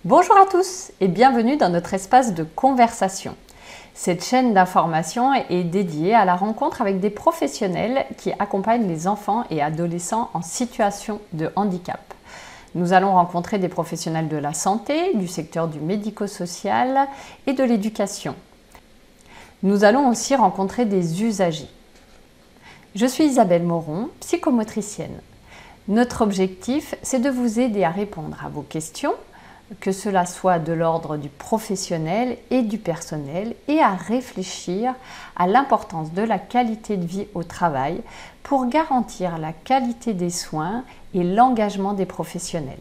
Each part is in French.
Bonjour à tous et bienvenue dans notre espace de conversation. Cette chaîne d'information est dédiée à la rencontre avec des professionnels qui accompagnent les enfants et adolescents en situation de handicap. Nous allons rencontrer des professionnels de la santé, du secteur du médico-social et de l'éducation. Nous allons aussi rencontrer des usagers. Je suis Isabelle Moron, psychomotricienne. Notre objectif, c'est de vous aider à répondre à vos questions, que cela soit de l'ordre du professionnel et du personnel, et à réfléchir à l'importance de la qualité de vie au travail pour garantir la qualité des soins et l'engagement des professionnels.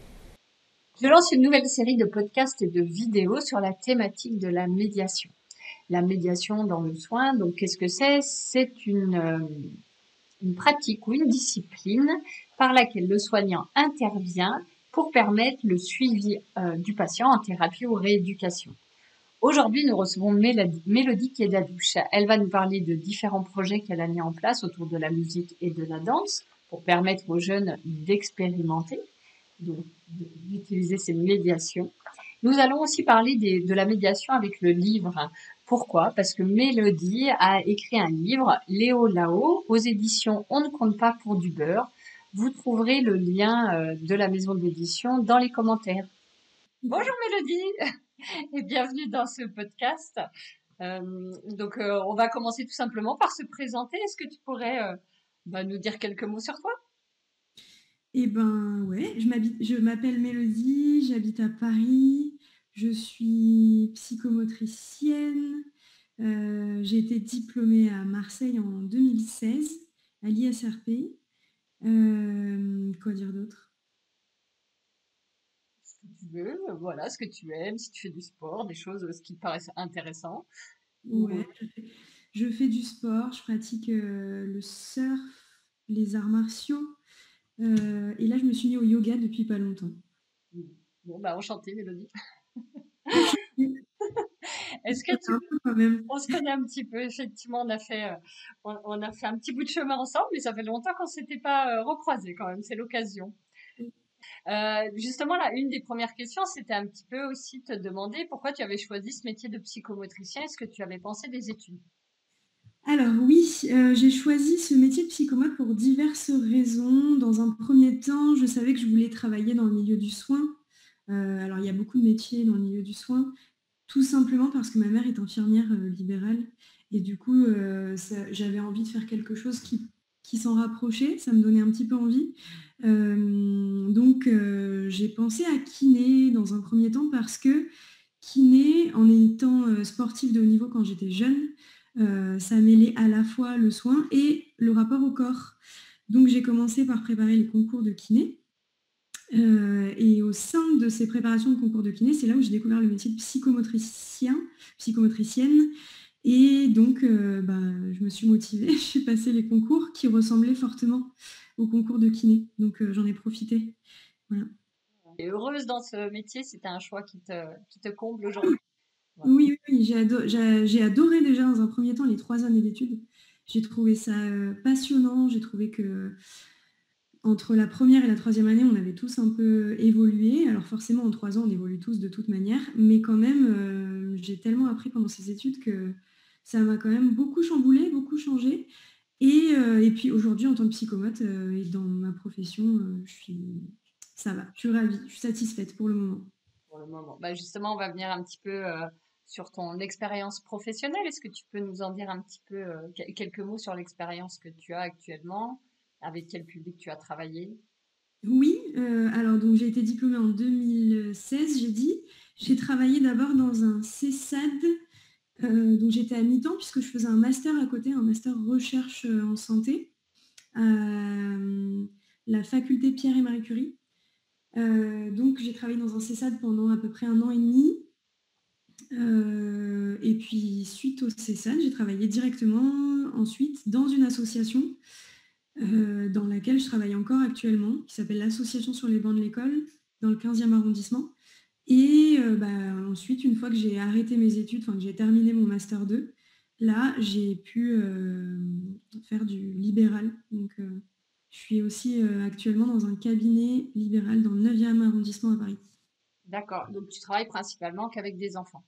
Je lance une nouvelle série de podcasts et de vidéos sur la thématique de la médiation. La médiation dans le soin, donc qu'est-ce que c'est? C'est une pratique ou une discipline par laquelle le soignant intervient pour permettre le suivi du patient en thérapie ou rééducation. Aujourd'hui, nous recevons Mélodie Kédadouche. Elle va nous parler de différents projets qu'elle a mis en place autour de la musique et de la danse pour permettre aux jeunes d'expérimenter, d'utiliser ces médiations. Nous allons aussi parler de la médiation avec le livre. Pourquoi? Parce que Mélodie a écrit un livre, Léo Lao, aux éditions On ne compte pas pour du beurre. Vous trouverez le lien de la maison d'édition dans les commentaires. Bonjour Mélodie et bienvenue dans ce podcast. On va commencer tout simplement par se présenter. Est-ce que tu pourrais nous dire quelques mots sur toi? Eh ben ouais, je m'appelle Mélodie, j'habite à Paris, je suis psychomotricienne, j'ai été diplômée à Marseille en 2016 à l'ISRP. Quoi dire d'autre? Ce que tu veux, voilà, ce que tu aimes, si tu fais du sport, des choses ce qui te paraissent intéressantes. Ouais, je fais du sport, je pratique le surf, les arts martiaux, et là je me suis mis au yoga depuis pas longtemps. Bon, enchantée, Mélodie. Enchantée, on Est-ce se que connaît un peu quand même. on se connaît un petit peu, effectivement, on a fait un petit bout de chemin ensemble, mais ça fait longtemps qu'on s'était pas recroisés quand même, c'est l'occasion. Justement, là, une des premières questions, c'était un petit peu aussi te demander pourquoi tu avais choisi ce métier de psychomotricien. Est-ce que tu avais pensé des études? Alors oui, j'ai choisi ce métier de psychomote pour diverses raisons. Dans un premier temps, je savais que je voulais travailler dans le milieu du soin. Alors il y a beaucoup de métiers dans le milieu du soin, tout simplement parce que ma mère est infirmière, libérale et du coup, j'avais envie de faire quelque chose qui s'en rapprochait, ça me donnait un petit peu envie. J'ai pensé à kiné dans un premier temps parce que kiné, en étant, sportive de haut niveau quand j'étais jeune, ça mêlait à la fois le soin et le rapport au corps. Donc j'ai commencé par préparer les concours de kiné, et au sein de ces préparations de concours de kiné, c'est là où j'ai découvert le métier de psychomotricienne et donc je me suis motivée, j'ai passé les concours qui ressemblaient fortement aux concours de kiné, donc j'en ai profité. Voilà. Tu es heureuse dans ce métier, c'était un choix qui te comble aujourd'hui. Voilà. Oui, oui, j'ai adoré déjà dans un premier temps les 3 années d'études. J'ai trouvé ça, passionnant. J'ai trouvé que entre la première et la troisième année, on avait tous un peu évolué. Alors forcément, en 3 ans, on évolue tous de toute manière, mais quand même, j'ai tellement appris pendant ces études que ça m'a quand même beaucoup chamboulée, beaucoup changé et puis aujourd'hui, en tant que psychomote, et dans ma profession, ça va, je suis ravie, je suis satisfaite pour le moment. Pour le moment. Justement, on va venir un petit peu sur ton expérience professionnelle. Est-ce que tu peux nous en dire un petit peu quelques mots sur l'expérience que tu as actuellement, avec quel public tu as travaillé? Oui, alors donc j'ai été diplômée en 2016, j'ai dit. J'ai travaillé d'abord dans un CESAD, donc j'étais à mi-temps puisque je faisais un master à côté, un master recherche, en santé, à, la faculté Pierre et Marie Curie. Donc j'ai travaillé dans un CESAD pendant à peu près 1 an et demi, et puis suite au CESAD, j'ai travaillé directement ensuite dans une association, dans laquelle je travaille encore actuellement, qui s'appelle l'Association sur les bancs de l'école, dans le 15e arrondissement. Et ensuite, une fois que j'ai arrêté mes études, enfin que j'ai terminé mon master 2, là, j'ai pu faire du libéral. Donc, je suis aussi actuellement dans un cabinet libéral dans le 9e arrondissement à Paris. D'accord. Donc, tu travailles principalement qu'avec des enfants.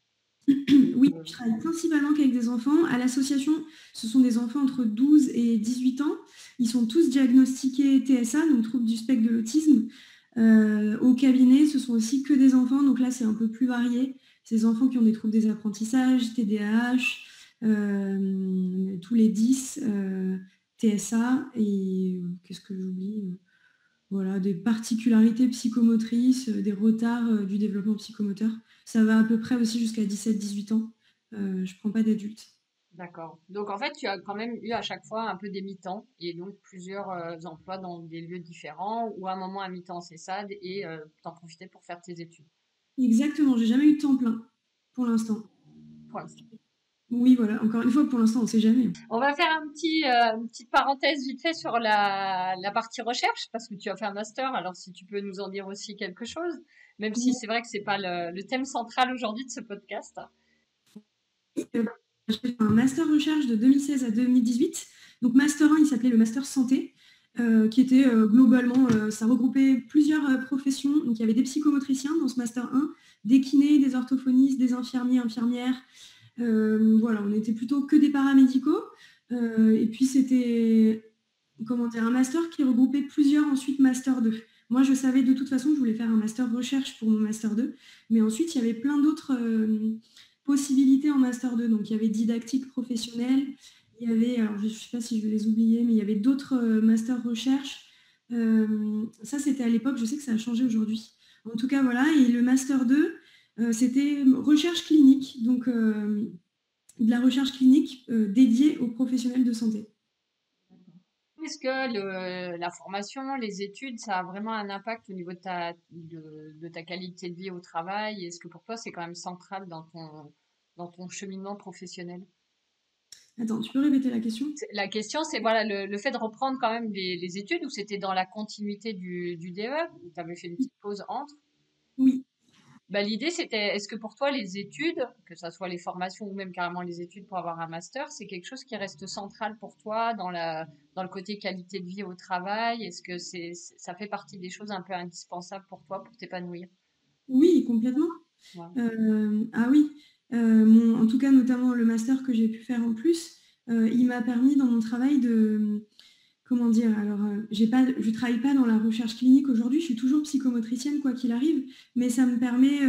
Oui, je travaille principalement qu'avec des enfants. À l'association, ce sont des enfants entre 12 et 18 ans. Ils sont tous diagnostiqués TSA, donc trouble du spectre de l'autisme. Au cabinet, ce sont aussi que des enfants, donc là, c'est un peu plus varié. Ces enfants qui ont des troubles des apprentissages, TDAH, tous les 10, TSA, et qu'est-ce que j'oublie? Voilà, des particularités psychomotrices, des retards du développement psychomoteur. Ça va à peu près aussi jusqu'à 17-18 ans. Je prends pas d'adultes. D'accord. Donc, en fait, tu as quand même eu à chaque fois un peu des mi-temps et donc plusieurs emplois dans des lieux différents ou à un moment à mi-temps c'est SAD et t'en profitais pour faire tes études. Exactement, j'ai jamais eu de temps plein pour l'instant. Pour l'instant. Oui, voilà, encore une fois, pour l'instant, on sait jamais. On va faire une petite parenthèse vite fait sur la partie recherche parce que tu as fait un master. Alors, si tu peux nous en dire aussi quelque chose, même si c'est vrai que c'est pas le thème central aujourd'hui de ce podcast. Euh, j'ai fait un master recherche de 2016 à 2018. Donc, master 1, il s'appelait le master santé, qui était globalement, ça regroupait plusieurs professions. Donc, il y avait des psychomotriciens dans ce master 1, des kinés, des orthophonistes, des infirmiers, infirmières. Voilà, on n'était plutôt que des paramédicaux. Et puis c'était, comment dire, un master qui regroupait plusieurs ensuite master 2. Moi, je savais de toute façon que je voulais faire un master recherche pour mon master 2, mais ensuite il y avait plein d'autres possibilités en master 2. Donc il y avait didactique professionnelle, il y avait, alors je ne sais pas si je vais les oublier, mais il y avait d'autres masters recherche. Ça, c'était à l'époque, je sais que ça a changé aujourd'hui. En tout cas, voilà, et le master 2, c'était recherche clinique, donc de la recherche clinique dédiée aux professionnels de santé. Est-ce que la formation, les études, ça a vraiment un impact au niveau de ta qualité de vie au travail? Est-ce que pour toi, c'est quand même central dans ton cheminement professionnel? Attends, tu peux répéter la question? La question, c'est voilà, le fait de reprendre quand même les études, ou c'était dans la continuité du DE, où tu avais fait une petite pause entre? Oui. Bah, l'idée, c'était, est-ce que pour toi, les études, que ça soit les formations ou même carrément les études pour avoir un master, c'est quelque chose qui reste central pour toi dans le côté qualité de vie au travail? Est-ce que ça fait partie des choses un peu indispensables pour toi pour t'épanouir? Oui, complètement. Ouais. Ah oui, en tout cas, notamment le master que j'ai pu faire en plus, il m'a permis dans mon travail de, comment dire, alors je travaille pas dans la recherche clinique aujourd'hui, je suis toujours psychomotricienne quoi qu'il arrive, mais ça m'a permis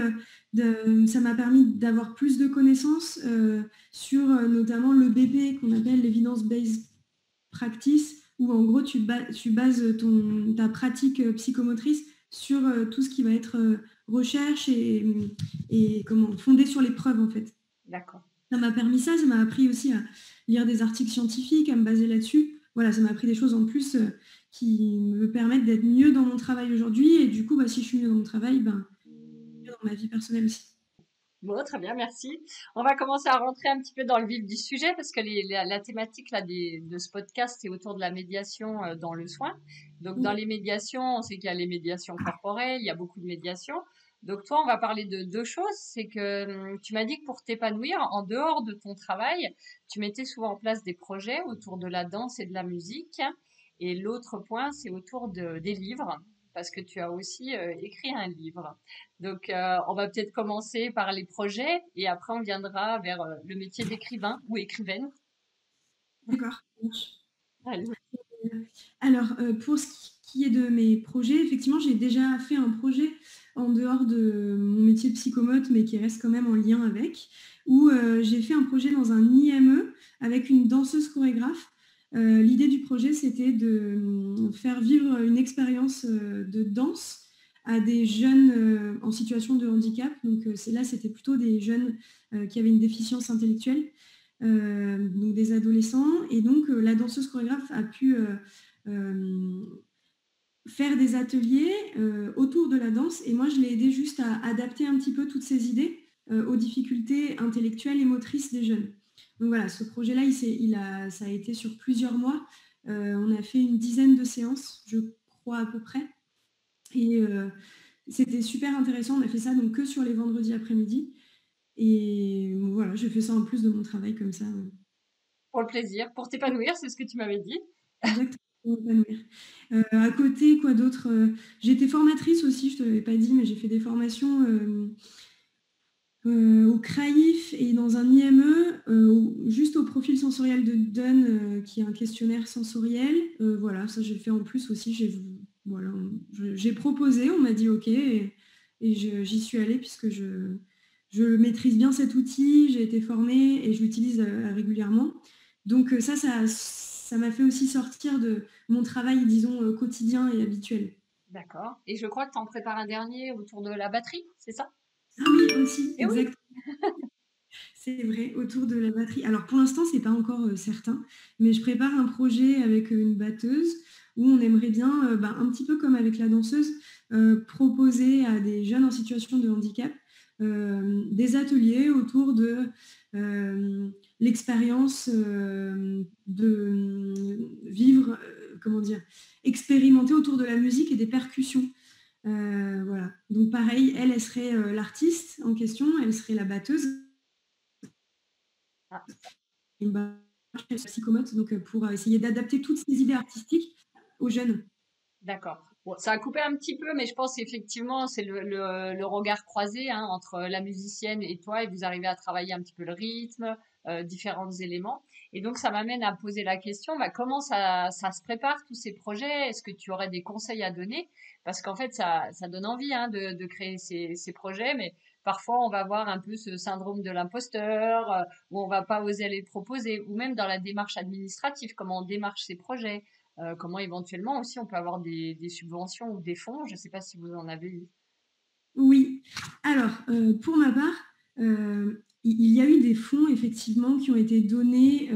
d'avoir plus de connaissances sur notamment le BP qu'on appelle l'evidence-based practice, où en gros tu bases ta pratique psychomotrice sur tout ce qui va être recherche et comment fondé sur les preuves en fait. D'accord. Ça m'a permis ça m'a appris aussi à lire des articles scientifiques, à me baser là-dessus. Voilà, ça m'a appris des choses en plus qui me permettent d'être mieux dans mon travail aujourd'hui. Et du coup, bah, si je suis mieux dans mon travail, ben, mieux dans ma vie personnelle aussi. Bon, très bien, merci. On va commencer à rentrer un petit peu dans le vif du sujet parce que la thématique là, de ce podcast, c'est autour de la médiation dans le soin. Donc, dans Oui, les médiations, on sait qu'il y a les médiations corporelles, il y a beaucoup de médiations. Donc, toi, on va parler de deux choses. C'est que tu m'as dit que pour t'épanouir, en dehors de ton travail, tu mettais souvent en place des projets autour de la danse et de la musique. Et l'autre point, c'est autour des livres, parce que tu as aussi écrit un livre. Donc, on va peut-être commencer par les projets et après on viendra vers le métier d'écrivain ou écrivaine. d'accord. Allez. Alors, pour ce qui est de mes projets, effectivement, j'ai déjà fait un projet en dehors de mon métier de psychomote, mais qui reste quand même en lien avec, où j'ai fait un projet dans un IME avec une danseuse chorégraphe. L'idée du projet, c'était de faire vivre une expérience de danse à des jeunes en situation de handicap. Donc là, c'était plutôt des jeunes qui avaient une déficience intellectuelle, donc des adolescents. Et donc, la danseuse chorégraphe a pu euh, faire des ateliers autour de la danse. Et moi, je l'ai aidé juste à adapter un petit peu toutes ces idées aux difficultés intellectuelles et motrices des jeunes. Donc voilà, ce projet-là, ça a été sur plusieurs mois. On a fait une dizaine de séances, je crois à peu près. Et c'était super intéressant. On a fait ça donc que sur les vendredis après-midi. Et voilà, je fais ça en plus de mon travail comme ça. Pour le plaisir, pour t'épanouir, c'est ce que tu m'avais dit. Exactement. pour m'épanouir. À côté, quoi d'autre? J'ai été formatrice aussi, je te l'avais pas dit, mais j'ai fait des formations, au CRAIF et dans un IME, juste au profil sensoriel de Dunn, qui est un questionnaire sensoriel. Voilà, ça j'ai fait en plus aussi. Voilà, j'ai proposé, on m'a dit OK et j'y suis allée puisque je maîtrise bien cet outil, j'ai été formée et je l'utilise régulièrement. Donc ça m'a fait aussi sortir de mon travail, disons, quotidien et habituel. D'accord. Et je crois que tu en prépares un dernier autour de la batterie, c'est ça? Ah oui, aussi, Eh oui. exact. C'est vrai, autour de la batterie. Alors pour l'instant, c'est pas encore certain, mais je prépare un projet avec une batteuse où on aimerait bien, un petit peu comme avec la danseuse, proposer à des jeunes en situation de handicap des ateliers autour de l'expérience de vivre, comment dire, expérimenter autour de la musique et des percussions. Voilà. Donc pareil, elle serait l'artiste en question, elle serait la batteuse Ah, une barre psychomote, donc pour essayer d'adapter toutes ces idées artistiques aux jeunes. d'accord. Bon, ça a coupé un petit peu, mais je pense effectivement c'est le regard croisé hein, entre la musicienne et toi, et vous arrivez à travailler un petit peu le rythme, différents éléments. Et donc ça m'amène à poser la question, bah, comment ça se prépare tous ces projets? Est-ce que tu aurais des conseils à donner? Parce qu'en fait ça donne envie hein, de créer ces projets, mais parfois on va avoir un peu ce syndrome de l'imposteur, où on va pas oser les proposer, ou même dans la démarche administrative, comment on démarche ces projets. Comment éventuellement aussi on peut avoir des subventions ou des fonds. Je ne sais pas si vous en avez eu. Oui. Alors, pour ma part, il y a eu des fonds effectivement qui ont été donnés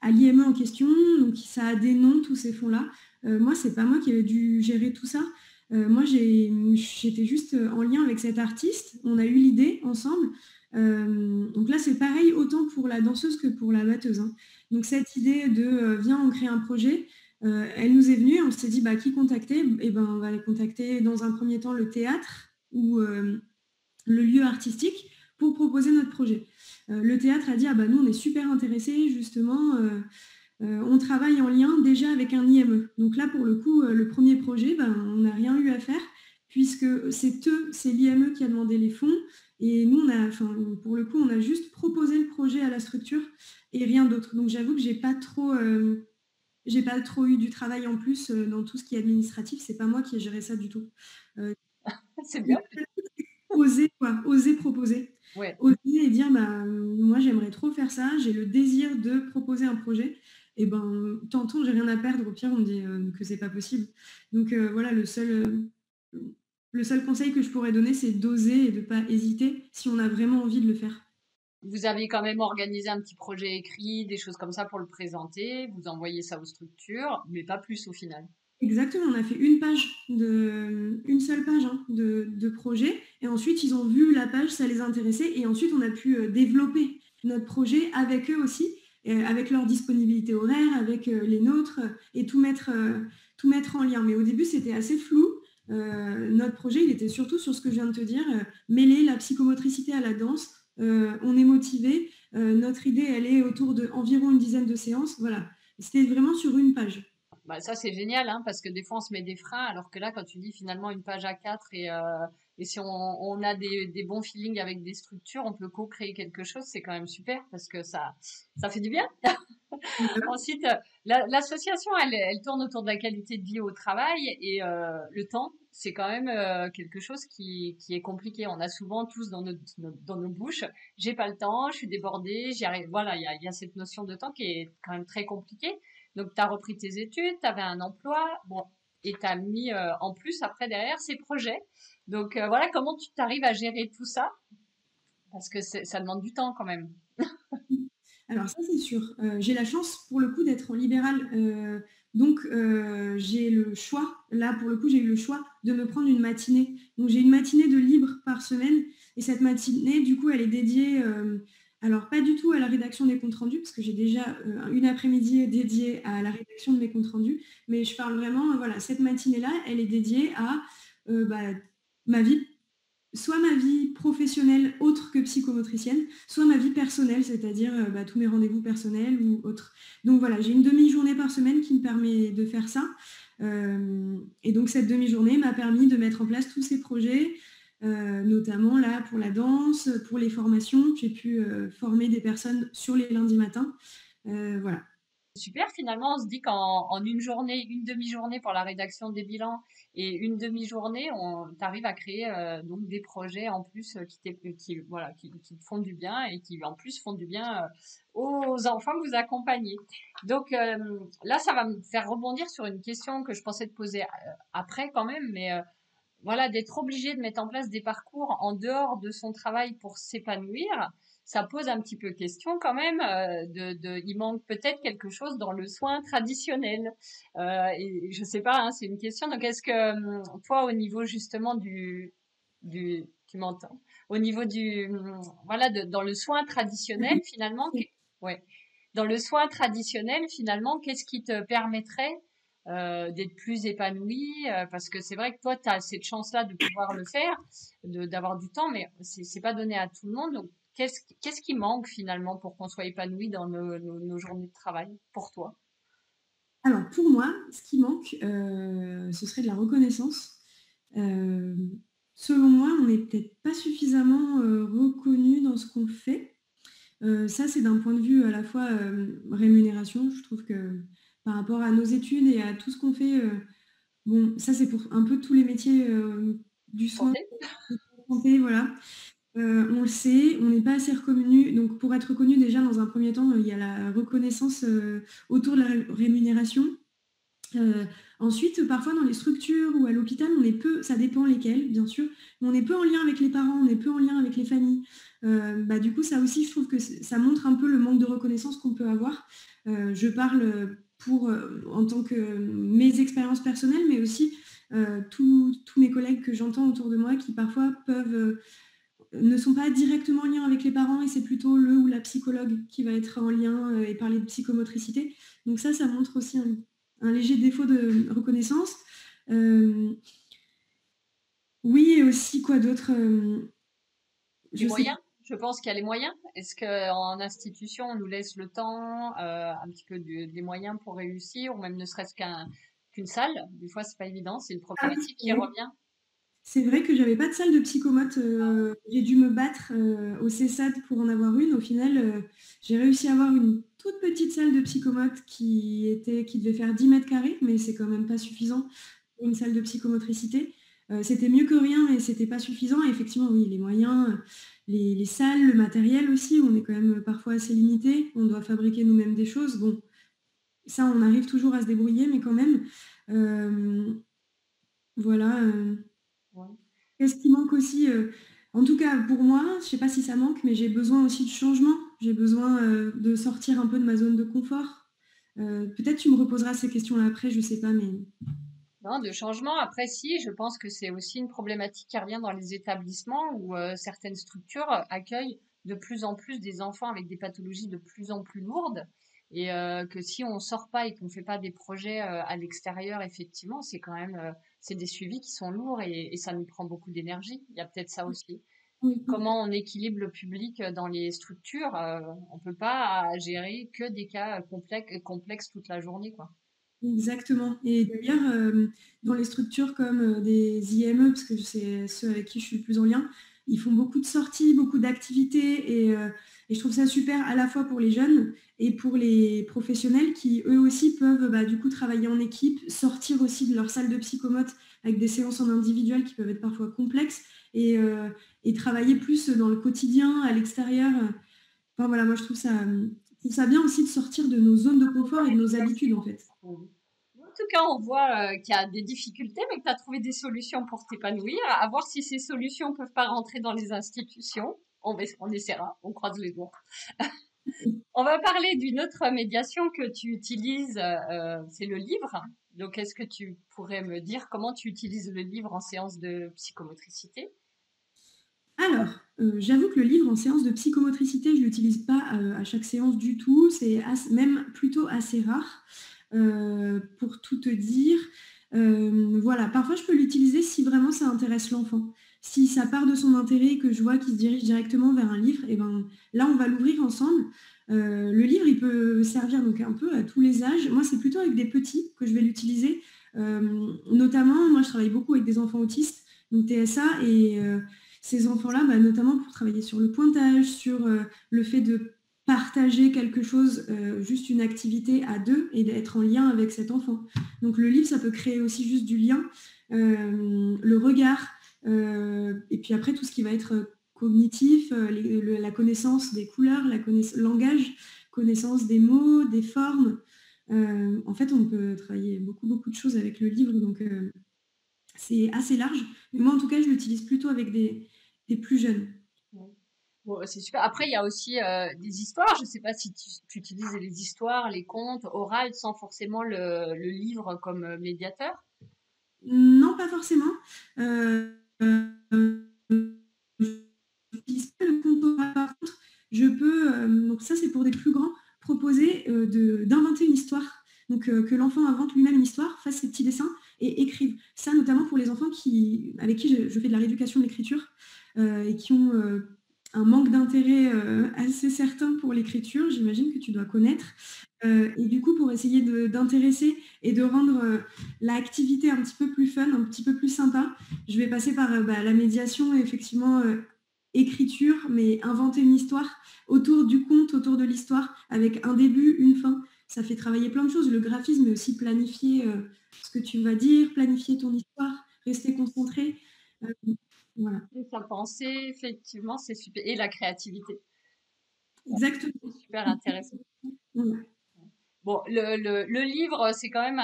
à l'IME en question. Donc, ça a des noms, tous ces fonds-là. Moi, c'est pas moi qui ai dû gérer tout ça. Moi, j'étais juste en lien avec cet artiste. On a eu l'idée ensemble. Donc là, c'est pareil autant pour la danseuse que pour la batteuse, hein. Donc cette idée de viens, on crée un projet, elle nous est venue. On s'est dit bah, qui contacter? Eh ben, on va aller contacter dans un premier temps le théâtre ou le lieu artistique pour proposer notre projet. Le théâtre a dit ah bah nous on est super intéressés justement, on travaille en lien déjà avec un IME. Donc là pour le coup le premier projet ben, on n'a rien eu à faire puisque c'est l'IME qui a demandé les fonds et nous pour le coup on a juste proposé le projet à la structure et rien d'autre. Donc j'avoue que j'ai pas trop eu du travail en plus dans tout ce qui est administratif, c'est pas moi qui ai géré ça du tout. Euh, C'est bien. Oser quoi, oser proposer. Ouais. Oser et dire bah, moi j'aimerais trop faire ça, j'ai le désir de proposer un projet. Et ben tantôt j'ai rien à perdre, au pire on me dit que c'est pas possible. Donc voilà, le seul conseil que je pourrais donner, c'est d'oser et de pas hésiter si on a vraiment envie de le faire. Vous avez quand même organisé un petit projet écrit, des choses comme ça pour le présenter. Vous envoyez ça aux structures, mais pas plus au final. Exactement, on a fait une seule page hein, de projet, et ensuite ils ont vu la page, ça les intéressait, et ensuite on a pu développer notre projet avec eux aussi, avec leur disponibilité horaire, avec les nôtres, et tout mettre en lien. Mais au début c'était assez flou. Notre projet il était surtout sur ce que je viens de te dire, mêler la psychomotricité à la danse. On est motivé, notre idée elle est autour de environ une dizaine de séances. Voilà, c'était vraiment sur une page. Bah, ça, c'est génial, hein, parce que des fois, on se met des freins, alors que là, quand tu dis finalement une page A4 et si on a des bons feelings avec des structures, on peut co-créer quelque chose, c'est quand même super parce que ça fait du bien. Ensuite, l'association, elle tourne autour de la qualité de vie au travail et le temps, c'est quand même quelque chose qui est compliqué. On a souvent tous dans nos bouches, j'ai pas le temps, je suis débordée, j'y arrive. Voilà, il y a cette notion de temps qui est quand même très compliquée. Donc, tu as repris tes études, tu avais un emploi, bon, et tu as mis en plus après derrière ces projets. Donc, voilà, comment tu t'arrives à gérer tout ça? Parce que ça demande du temps quand même. Alors ça, c'est sûr. J'ai la chance, pour le coup, d'être en libéral. Donc, j'ai le choix. Là, pour le coup, j'ai eu le choix de me prendre une matinée. Donc, j'ai une matinée de libre par semaine. Et cette matinée, du coup, elle est dédiée, alors pas du tout à la rédaction des comptes rendus, parce que j'ai déjà une après-midi dédiée à la rédaction de mes comptes rendus. Mais je parle vraiment, voilà, cette matinée-là, elle est dédiée à bah, ma vie soit ma vie professionnelle autre que psychomotricienne, soit ma vie personnelle, c'est-à-dire tous mes rendez-vous personnels ou autres. Donc voilà, j'ai une demi-journée par semaine qui me permet de faire ça. Et donc cette demi-journée m'a permis de mettre en place tous ces projets, notamment là pour la danse, pour les formations. J'ai pu former des personnes sur les lundis matins. Voilà. Super, finalement, on se dit qu'en une journée, une demi-journée pour la rédaction des bilans et une demi-journée, on t'arrive à créer donc des projets en plus voilà, qui te font du bien et qui en plus font du bien aux enfants que vous accompagnez. Donc là, ça va me faire rebondir sur une question que je pensais te poser après quand même, mais voilà, d'être obligé de mettre en place des parcours en dehors de son travail pour s'épanouir, ça pose un petit peu question quand même. Il manque peut-être quelque chose dans le soin traditionnel. Et je sais pas, hein, c'est une question. Donc, est-ce que toi, au niveau justement tu m'entends, au niveau voilà, dans le soin traditionnel, finalement, ouais, dans le soin traditionnel, finalement, qu'est-ce qui te permettrait d'être plus épanoui, parce que c'est vrai que toi, tu as cette chance-là de pouvoir le faire, d'avoir du temps, mais c'est pas donné à tout le monde. Donc, qu'est-ce qui manque finalement pour qu'on soit épanoui dans nos journées de travail pour toi? Alors pour moi, ce qui manque, ce serait de la reconnaissance. Euh, Selon moi, on n'est peut-être pas suffisamment reconnu dans ce qu'on fait. Ça, c'est d'un point de vue à la fois rémunération. Je trouve que par rapport à nos études et à tout ce qu'on fait, bon, ça c'est pour un peu tous les métiers du soin, Santé. de la santé, voilà. On le sait, on n'est pas assez reconnu. Donc pour être reconnu déjà, dans un premier temps, il y a la reconnaissance autour de la rémunération. Euh, Ensuite, parfois dans les structures ou à l'hôpital, on est peu, ça dépend lesquelles, bien sûr, mais on est peu en lien avec les parents, on est peu en lien avec les familles. Du coup, ça aussi, je trouve que ça montre un peu le manque de reconnaissance qu'on peut avoir. Je parle en tant que mes expériences personnelles, mais aussi tous mes collègues que j'entends autour de moi qui parfois ne sont pas directement en lien avec les parents et c'est plutôt le ou la psychologue qui va être en lien et parler de psychomotricité. Donc ça montre aussi un léger défaut de reconnaissance. Euh, oui, et aussi quoi d'autre Les je sais moyens, je pense qu'il y a les moyens. Est-ce qu'en institution, on nous laisse le temps, un petit peu des moyens pour réussir, ou même ne serait-ce qu'une salle? Des fois, c'est pas évident, c'est une pas. problématique qui revient. C'est vrai que j'avais pas de salle de psychomote. J'ai dû me battre au CESAD pour en avoir une. Au final, j'ai réussi à avoir une toute petite salle de psychomote qui devait faire 10 mètres carrés, mais c'est quand même pas suffisant pour une salle de psychomotricité. C'était mieux que rien, mais c'était pas suffisant. Et effectivement, oui, les moyens, les salles, le matériel aussi, on est quand même parfois assez limité. On doit fabriquer nous-mêmes des choses. Bon, ça, on arrive toujours à se débrouiller, mais quand même, euh, voilà. Ouais. Qu'est-ce qui manque aussi en tout cas, pour moi, je ne sais pas si ça manque, mais j'ai besoin aussi de changement. J'ai besoin de sortir un peu de ma zone de confort. Peut-être tu me reposeras ces questions-là après, je ne sais pas, mais Non, de changement. Après, si, je pense que c'est aussi une problématique qui revient dans les établissements où certaines structures accueillent de plus en plus des enfants avec des pathologies de plus en plus lourdes. Et que si on sort pas et qu'on fait pas des projets à l'extérieur, effectivement, c'est quand même c'est des suivis qui sont lourds et ça nous prend beaucoup d'énergie. Il y a peut-être ça aussi. oui, Comment on équilibre le public dans les structures? On peut pas gérer que des cas complexes toute la journée, quoi. exactement. Et d'ailleurs, dans les structures comme des IME, parce que c'est ceux avec qui je suis le plus en lien, ils font beaucoup de sorties, beaucoup d'activités et je trouve ça super à la fois pour les jeunes et pour les professionnels qui eux aussi peuvent du coup travailler en équipe, sortir aussi de leur salle de psychomote avec des séances en individuel qui peuvent être parfois complexes et travailler plus dans le quotidien, à l'extérieur. Enfin voilà, moi je trouve ça bien aussi de sortir de nos zones de confort et de nos habitudes en fait. En tout cas, on voit qu'il y a des difficultés, mais que tu as trouvé des solutions pour t'épanouir. À voir si ces solutions peuvent pas rentrer dans les institutions. On essaiera, on croise les doigts. On va parler d'une autre médiation que tu utilises, c'est le livre. Donc, est-ce que tu pourrais me dire comment tu utilises le livre en séance de psychomotricité? Alors, j'avoue que le livre en séance de psychomotricité, je ne l'utilise pas à chaque séance du tout. C'est même plutôt assez rare, pour tout te dire. Voilà, parfois je peux l'utiliser si vraiment ça intéresse l'enfant. si ça part de son intérêt et que je vois qu'il se dirige directement vers un livre, et ben là, on va l'ouvrir ensemble. Le livre, il peut servir donc un peu à tous les âges. Moi, c'est plutôt avec des petits que je vais l'utiliser. Notamment, moi, je travaille beaucoup avec des enfants autistes, donc TSA, et ces enfants-là, bah, notamment pour travailler sur le pointage, sur le fait de partager quelque chose, juste une activité à deux et d'être en lien avec cet enfant. Donc le livre, ça peut créer aussi juste du lien, le regard, et puis après tout ce qui va être cognitif, la connaissance des couleurs, langage, connaissance des mots, des formes. En fait, on peut travailler beaucoup de choses avec le livre, donc c'est assez large. Mais moi, en tout cas, je l'utilise plutôt avec des plus jeunes. Ouais. Bon, c'est super. Après, il y a aussi des histoires. Je ne sais pas si tu utilises les histoires, les contes orales sans forcément le livre comme médiateur. Non, pas forcément. J'utilise pas le compte oral. Par contre, je peux, donc ça c'est pour des plus grands, proposer d'inventer une histoire. Donc que l'enfant invente lui-même une histoire, fasse ses petits dessins et écrive. Ça notamment pour les enfants avec qui je fais de la rééducation de l'écriture, et qui ont un manque d'intérêt assez certain pour l'écriture, j'imagine que tu dois connaître. Et du coup, pour essayer d'intéresser et de rendre l'activité un petit peu plus fun, un petit peu plus sympa, je vais passer par la médiation et effectivement écriture, mais inventer une histoire autour du conte, autour de l'histoire, avec un début, une fin. Ça fait travailler plein de choses. Le graphisme, mais aussi planifier ce que tu vas dire, planifier ton histoire, rester concentré. Euh, voilà. Et sa pensée, effectivement, c'est super. Et la créativité. C'est Exactement. super intéressant. Voilà. Bon, le livre, c'est quand même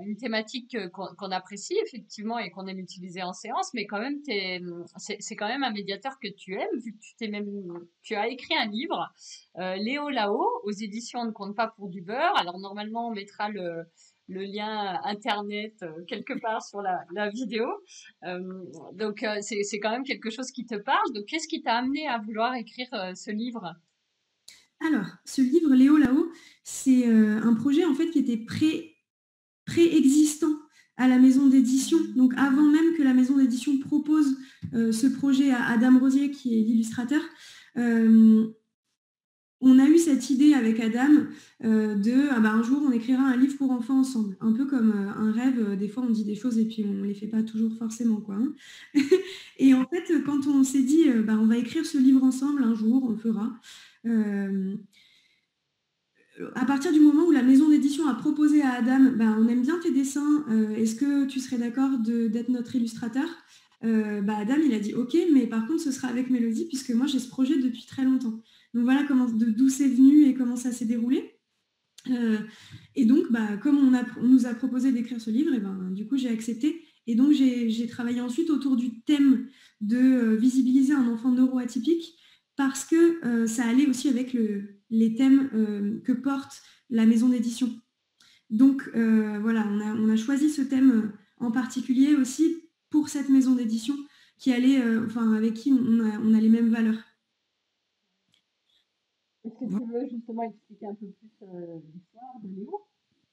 une thématique qu'on apprécie effectivement et qu'on aime utiliser en séance, mais quand même, c'est quand même un médiateur que tu aimes, vu que tu as écrit un livre, Léo là-haut, aux éditions On ne compte pas pour du beurre. Alors normalement, on mettra le lien internet quelque part sur la vidéo. Euh, donc c'est quand même quelque chose qui te parle. Donc qu'est-ce qui t'a amené à vouloir écrire ce livre? Alors, ce livre, Léo là-haut, c'est un projet en fait qui était préexistant à la maison d'édition. Donc avant même que la maison d'édition propose ce projet à Adam Rosier, qui est l'illustrateur, on a eu cette idée avec Adam un jour on écrira un livre pour enfants ensemble. Un peu comme un rêve, des fois on dit des choses et puis on ne les fait pas toujours forcément, quoi, hein. Et en fait, quand on s'est dit on va écrire ce livre ensemble un jour, on le fera. À partir du moment où la maison d'édition a proposé à Adam, on aime bien tes dessins, est-ce que tu serais d'accord d'être notre illustrateur? Adam, il a dit ok, mais par contre, ce sera avec Mélodie, puisque moi, j'ai ce projet depuis très longtemps. Donc voilà d'où c'est venu et comment ça s'est déroulé. Et donc, comme on nous a proposé d'écrire ce livre, du coup, j'ai accepté. Et donc, j'ai travaillé ensuite autour du thème de visibiliser un enfant neuroatypique, parce que ça allait aussi avec les thèmes que porte la maison d'édition. Donc, voilà, on a choisi ce thème en particulier aussi pour cette maison d'édition qui allait, avec qui on a les mêmes valeurs. Est-ce que tu veux justement expliquer un peu plus l'histoire de Léo?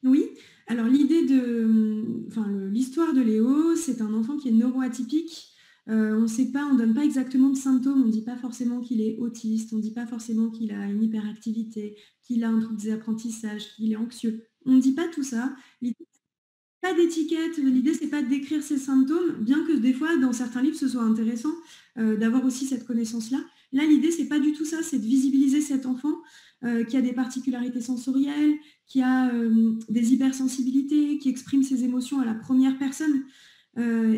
Oui, alors l'histoire de Léo, c'est un enfant qui est neuroatypique. On ne sait pas, on ne donne pas exactement de symptômes, on ne dit pas forcément qu'il est autiste, on ne dit pas forcément qu'il a une hyperactivité, qu'il a un trouble des apprentissages, qu'il est anxieux. On ne dit pas tout ça. L'idée, pas d'étiquette, l'idée c'est pas de décrire ses symptômes, bien que des fois dans certains livres ce soit intéressant d'avoir aussi cette connaissance-là. Là, l'idée c'est pas du tout ça, c'est de visibiliser cet enfant qui a des particularités sensorielles, qui a des hypersensibilités, qui exprime ses émotions à la première personne,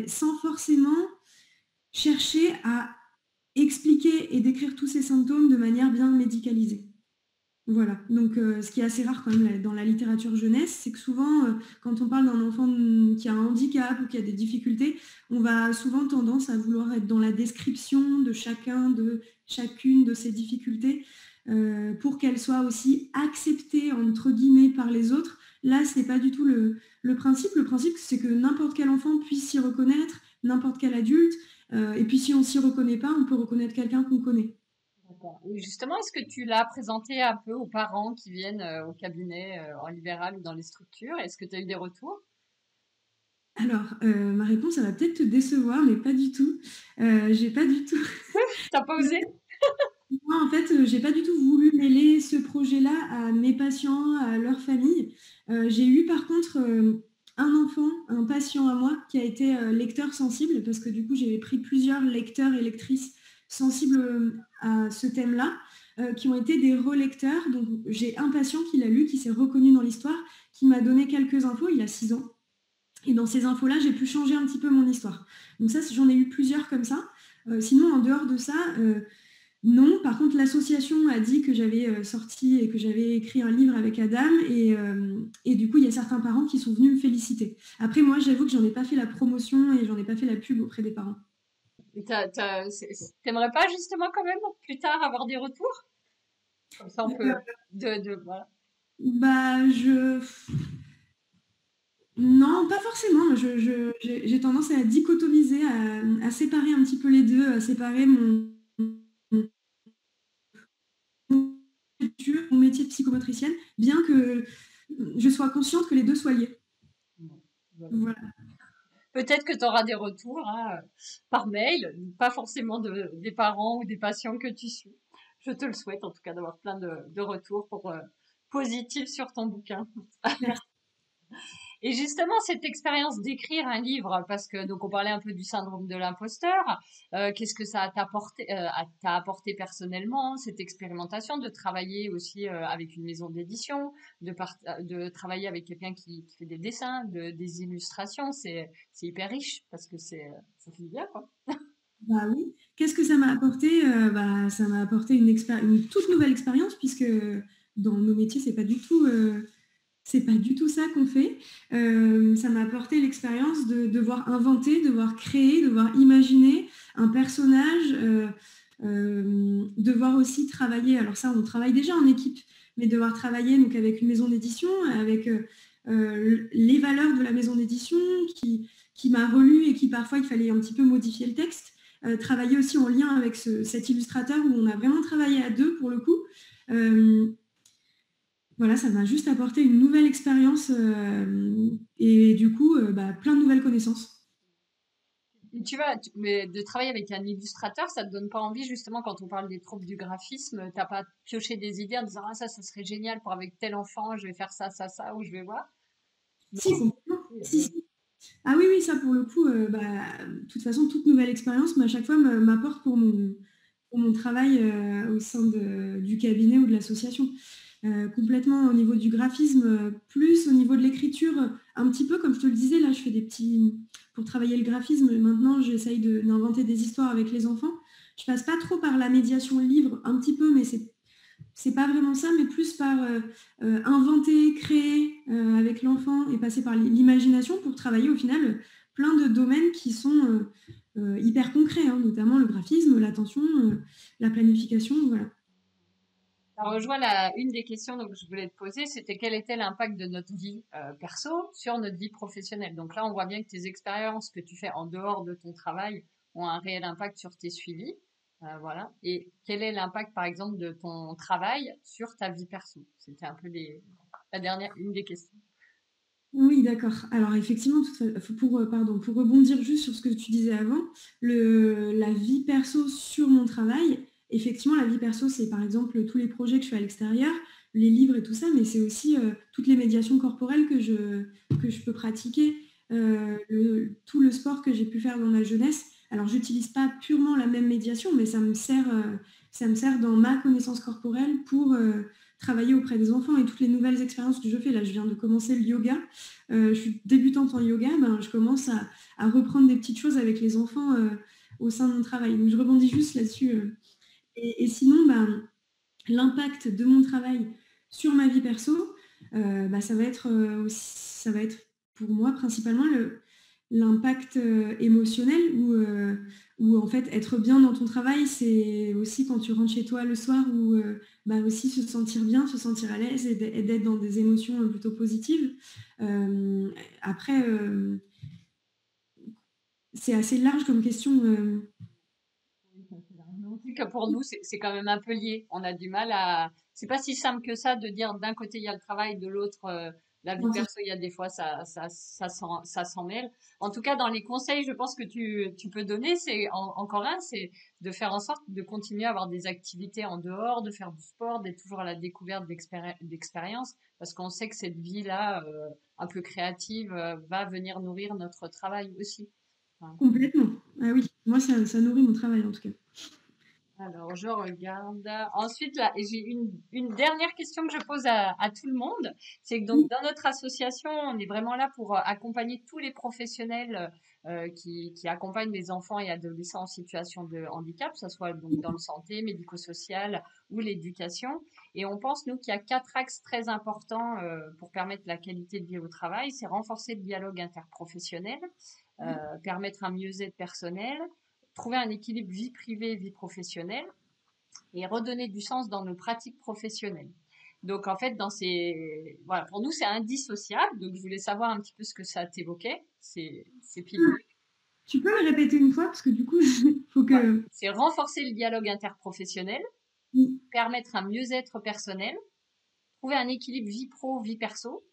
sans forcément chercher à expliquer et décrire tous ces symptômes de manière bien médicalisée. Voilà, donc ce qui est assez rare quand même dans la littérature jeunesse, c'est que souvent, quand on parle d'un enfant qui a un handicap ou qui a des difficultés, on va souvent tendance à vouloir être dans la description de chacune de ces difficultés pour qu'elles soient aussi acceptées, entre guillemets, par les autres. Là, ce n'est pas du tout le principe. Le principe, c'est que n'importe quel enfant puisse s'y reconnaître, n'importe quel adulte. Et puis si on ne s'y reconnaît pas, on peut reconnaître quelqu'un qu'on connaît. D'accord. Et justement, est-ce que tu l'as présenté un peu aux parents qui viennent au cabinet en libéral ou dans les structures? Est-ce que tu as eu des retours? Alors, ma réponse, elle va peut-être te décevoir, mais pas du tout. J'ai pas du tout T'as pas osé? moi, en fait, j'ai pas du tout voulu mêler ce projet-là à mes patients, à leur famille. J'ai eu par contre, un enfant, un patient à moi qui a été, lecteur sensible parce que du coup, j'ai pris plusieurs lecteurs et lectrices sensibles, à ce thème-là, qui ont été des relecteurs. Donc j'ai un patient qui l'a lu, qui s'est reconnu dans l'histoire, qui m'a donné quelques infos, il a 6 ans. Et dans ces infos-là, j'ai pu changer un petit peu mon histoire. Donc ça, j'en ai eu plusieurs comme ça. Sinon, en dehors de ça, non. Par contre, l'association a dit que j'avais sorti et que j'avais écrit un livre avec Adam et du coup, il y a certains parents qui sont venus me féliciter. Après, moi, j'avoue que j'en ai pas fait la promotion et j'en ai pas fait la pub auprès des parents. Et t'aimerais pas justement quand même plus tard avoir des retours? Comme ça on peut Euh, voilà. bah, non, pas forcément. J'ai tendance à dichotomiser, à séparer un petit peu les deux, à séparer mon métier de psychomotricienne, bien que je sois consciente que les deux soient liés. Bon, voilà. Voilà. Peut-être que tu auras des retours hein, par mail, pas forcément des parents ou des patients que tu suis. Je te le souhaite en tout cas d'avoir plein de retours positifs sur ton bouquin. Et justement, cette expérience d'écrire un livre, parce que donc on parlait un peu du syndrome de l'imposteur, qu'est-ce que ça t'a apporté personnellement, hein, cette expérimentation de travailler aussi avec une maison d'édition, de travailler avec quelqu'un qui fait des dessins, des illustrations, c'est hyper riche parce que ça fait du bien quoi. Bah oui. Qu'est-ce que ça m'a apporté? Bah, ça m'a apporté une toute nouvelle expérience puisque dans nos métiers, c'est pas du tout ça qu'on fait. Ça m'a apporté l'expérience de devoir inventer, devoir créer, devoir imaginer un personnage, devoir aussi travailler. Alors ça, on travaille déjà en équipe, mais devoir travailler donc avec une maison d'édition, avec les valeurs de la maison d'édition qui m'a relu et qui parfois il fallait un petit peu modifier le texte. Travailler aussi en lien avec cet illustrateur où on a vraiment travaillé à deux pour le coup. Euh, voilà, ça m'a juste apporté une nouvelle expérience et du coup, bah, plein de nouvelles connaissances. Et tu vois, mais de travailler avec un illustrateur, ça te donne pas envie justement quand on parle des troubles du graphisme, t'as pas pioché des idées en disant ah ça serait génial pour avec tel enfant, je vais faire ça ça ça ou je vais voir. Non. Si, complètement. Si, si. Ah oui, oui, ça pour le coup, bah, de toute façon, toute nouvelle expérience, mais à chaque fois, m'apporte pour mon travail au sein du cabinet ou de l'association. Complètement au niveau du graphisme, plus au niveau de l'écriture, un petit peu comme je te le disais, là, je fais des petits... Pour travailler le graphisme, maintenant, j'essaye d'inventer des histoires avec les enfants. Je passe pas trop par la médiation livre, un petit peu, mais c'est pas vraiment ça, mais plus par inventer, créer avec l'enfant et passer par l'imagination pour travailler au final plein de domaines qui sont hyper concrets, hein, notamment le graphisme, l'attention, la planification, voilà. Ça rejoint une des questions donc, que je voulais te poser, c'était quel était l'impact de notre vie perso sur notre vie professionnelle. Donc là, on voit bien que tes expériences que tu fais en dehors de ton travail ont un réel impact sur tes suivis. Voilà. Et quel est l'impact, par exemple, de ton travail sur ta vie perso? C'était un peu une des questions. Oui, d'accord. Alors effectivement, pardon, pour rebondir juste sur ce que tu disais avant, la vie perso sur mon travail, effectivement, la vie perso, c'est par exemple tous les projets que je fais à l'extérieur, les livres et tout ça, mais c'est aussi toutes les médiations corporelles que je peux pratiquer, tout le sport que j'ai pu faire dans ma jeunesse. Alors, j'utilise pas purement la même médiation, mais ça me sert dans ma connaissance corporelle pour travailler auprès des enfants et toutes les nouvelles expériences que je fais. Là, je viens de commencer le yoga. Je suis débutante en yoga, ben, je commence à reprendre des petites choses avec les enfants au sein de mon travail. Donc je rebondis juste là-dessus. Et sinon, ben, l'impact de mon travail sur ma vie perso, bah, ça va être pour moi principalement l'impact émotionnel où en fait être bien dans ton travail, c'est aussi quand tu rentres chez toi le soir où bah, aussi se sentir bien, se sentir à l'aise et d'être dans des émotions plutôt positives. Euh, après, c'est assez large comme question. Mais en tout cas, pour nous, c'est quand même un peu lié. On a du mal à. C'est pas si simple que ça de dire d'un côté il y a le travail, de l'autre la vie perso, il y a des fois, ça s'en mêle. En tout cas, dans les conseils, je pense que tu peux donner, encore un, c'est de faire en sorte de continuer à avoir des activités en dehors, de faire du sport, d'être toujours à la découverte d'expériences, parce qu'on sait que cette vie-là, un peu créative, va venir nourrir notre travail aussi. Enfin, Complètement. Ah oui, moi, ça nourrit mon travail en tout cas. alors, je regarde. Ensuite, là, j'ai une dernière question que je pose à tout le monde. C'est que donc, Oui, dans notre association, on est vraiment là pour accompagner tous les professionnels qui accompagnent les enfants et adolescents en situation de handicap, que ce soit donc dans le santé, médico-social ou l'éducation. Et on pense, nous, qu'il y a 4 axes très importants pour permettre la qualité de vie au travail. C'est renforcer le dialogue interprofessionnel, permettre un mieux-être personnel, trouver un équilibre vie privée, vie professionnelle et redonner du sens dans nos pratiques professionnelles. Donc en fait, voilà, pour nous, c'est indissociable. Donc je voulais savoir un petit peu ce que ça t'évoquait, ces piliers. tu peux me répéter une fois parce que du coup, il faut Voilà. que... C'est renforcer le dialogue interprofessionnel, Oui. permettre un mieux-être personnel, trouver un équilibre vie pro, vie perso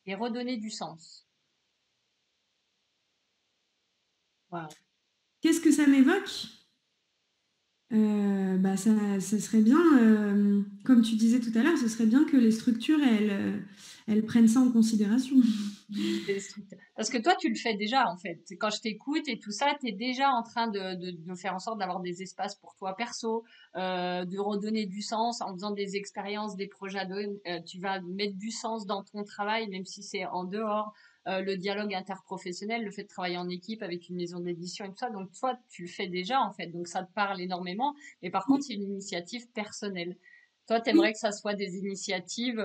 et redonner du sens. Voilà. Qu'est-ce que ça m'évoque? Bah ça serait bien, comme tu disais tout à l'heure, ce serait bien que les structures, elles prennent ça en considération. Parce que toi, tu le fais déjà, en fait. Quand je t'écoute et tout ça, tu es déjà en train de faire en sorte d'avoir des espaces pour toi perso, de redonner du sens en faisant des expériences, des projets. Tu vas mettre du sens dans ton travail, même si c'est en dehors. Le dialogue interprofessionnel, le fait de travailler en équipe avec une maison d'édition et tout ça. Donc, toi, tu le fais déjà, en fait. Donc, ça te parle énormément. Mais par contre, Oui, c'est une initiative personnelle. Toi, tu oui, aimerais que ça soit des initiatives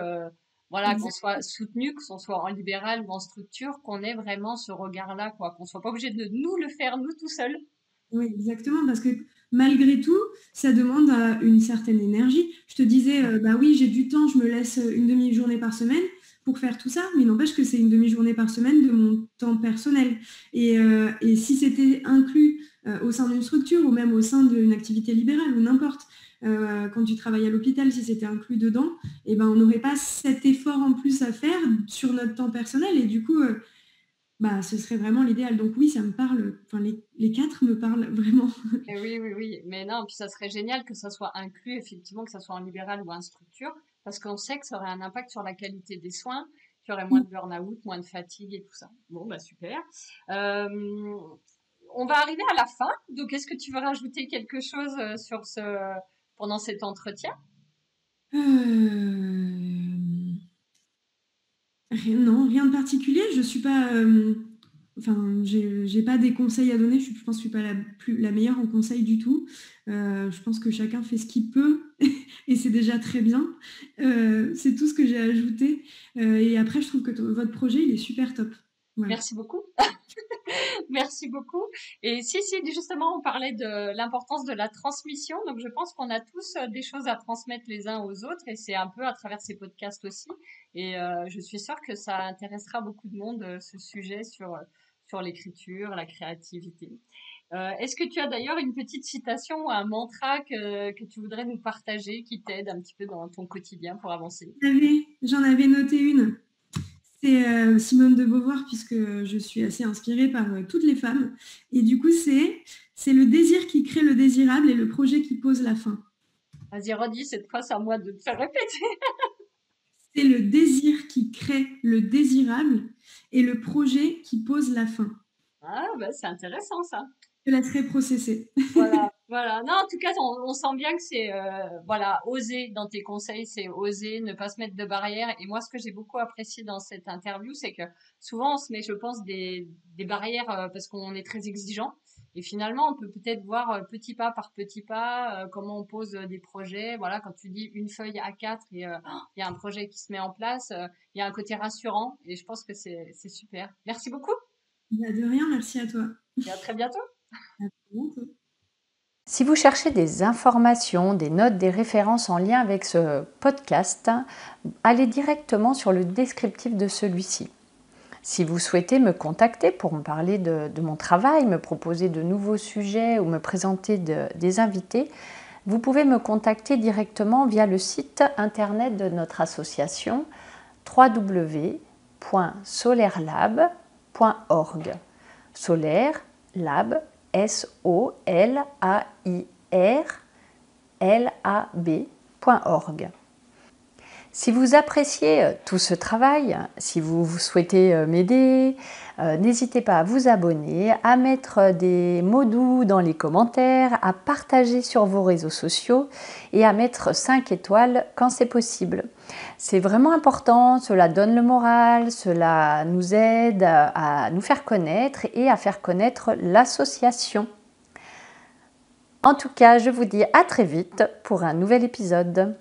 voilà, qu'on exact. soit soutenu, que ce soit en libéral ou en structure, qu'on ait vraiment ce regard-là, quoi, qu'on soit pas obligé de nous le faire nous tout seuls. Oui, exactement, parce que malgré tout, ça demande une certaine énergie. Je te disais, bah oui, j'ai du temps, je me laisse une demi-journée par semaine pour faire tout ça, mais n'empêche que c'est une demi-journée par semaine de mon temps personnel. Et si c'était inclus au sein d'une structure ou même au sein d'une activité libérale ou n'importe, quand tu travailles à l'hôpital, si c'était inclus dedans, eh ben, on n'aurait pas cet effort en plus à faire sur notre temps personnel. Et du coup, bah, ce serait vraiment l'idéal. Donc oui, ça me parle, enfin les 4 me parlent vraiment. Et oui, oui, oui. Mais non, puis ça serait génial que ça soit inclus, effectivement, que ça soit en libéral ou en structure, parce qu'on sait que ça aurait un impact sur la qualité des soins, qu'il y aurait moins de burn-out, moins de fatigue et tout ça. Bon, bah super. Euh, on va arriver à la fin. Donc, est-ce que tu veux rajouter quelque chose pendant cet entretien? Euh, non, rien de particulier. Je suis pas, enfin, j'ai pas des conseils à donner. Je pense que je suis pas la meilleure en conseil du tout. Je pense que chacun fait ce qu'il peut et c'est déjà très bien. C'est tout ce que j'ai ajouté. Et après, je trouve que votre projet, il est super top. Voilà. Merci beaucoup. Merci beaucoup. Et si, justement, on parlait de l'importance de la transmission. Donc, je pense qu'on a tous des choses à transmettre les uns aux autres et c'est un peu à travers ces podcasts aussi. Et je suis sûre que ça intéressera beaucoup de monde, ce sujet sur l'écriture, la créativité. Est-ce que tu as d'ailleurs une petite citation ou un mantra que tu voudrais nous partager qui t'aide un petit peu dans ton quotidien pour avancer? J'en avais noté une. C'est Simone de Beauvoir, puisque je suis assez inspirée par toutes les femmes. Et du coup, c'est le désir qui crée le désirable et le projet qui pose la fin. Vas-y, redis cette fois, c'est à moi de te faire répéter. C'est le désir qui crée le désirable et le projet qui pose la fin. Ah, bah, c'est intéressant ça. Je laisserai processer. Voilà, voilà. Non, en tout cas, on sent bien que c'est voilà, oser dans tes conseils, c'est oser, ne pas se mettre de barrières. Et moi, ce que j'ai beaucoup apprécié dans cette interview, c'est que souvent on se met, je pense, des barrières parce qu'on est très exigeant. Et finalement, on peut peut-être voir petit pas par petit pas comment on pose des projets. Voilà, quand tu dis une feuille A4 et il y a un projet qui se met en place, il y a un côté rassurant. Et je pense que c'est super. Merci beaucoup De rien, merci à toi. et à très bientôt. À bientôt. Si vous cherchez des informations, des notes, des références en lien avec ce podcast, allez directement sur le descriptif de celui-ci. Si vous souhaitez me contacter pour me parler de mon travail, me proposer de nouveaux sujets ou me présenter des invités, vous pouvez me contacter directement via le site internet de notre association www.ecosocial.fr. www.solairlab.org. Solaire, lab, SOLAIRLAB.org. Si vous appréciez tout ce travail, si vous souhaitez m'aider, n'hésitez pas à vous abonner, à mettre des mots doux dans les commentaires, à partager sur vos réseaux sociaux et à mettre 5 étoiles quand c'est possible. C'est vraiment important, cela donne le moral, cela nous aide à nous faire connaître et à faire connaître l'association. En tout cas, je vous dis à très vite pour un nouvel épisode.